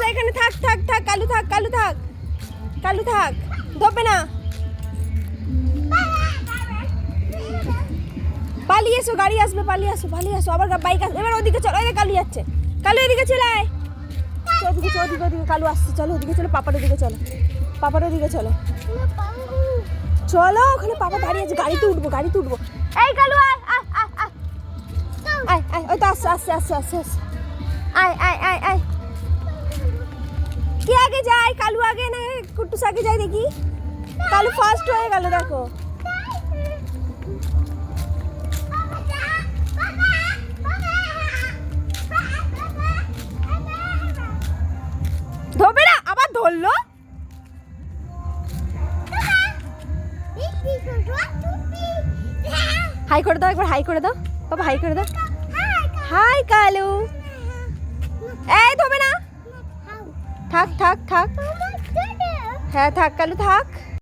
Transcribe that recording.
এখানে থাক থাক থাক, কালু থাক, কালু থাক, কালু থাক, ধরবে না। পালিয়ে এসো, গাড়ি আসবে, পালিয়ে আসো, পালিয়ে আসো, আবার বাইক আসবে। এবার ওদিকে চলো, এই কালু যাচ্ছে, কালু এদিকে চলে আয়, ওদিকে চলো, ওদিকে ওদিকে কালু আসছে, চলো ওদিকে চলো, পাপার ওদিকে চলো, পাপার ওদিকে চলো, চলো ওখানে পাপা দাঁড়িয়ে আছে, গাড়িতে উঠবো, গাড়িতে উঠবো। এই কালু আয় আয় আয় আয় আয় আয়, ওই তো আসছে আসছে আসছে আসছে আসছে, আয় আয় আয় আয়। কে আগে যায়, কালু আগে না কুট্টুস আগে যায় দেখি? কালু ফার্স্ট হয়ে গেল দেখো। ধরবে না, আবার ধরলো। হাই করে দাও একবার, হাই করে দাও বাবা, হাই করে দাও। হাই কালু। এই ধরবে না, থাক থাক থাক, হ্যাঁ থাক কালু থাক।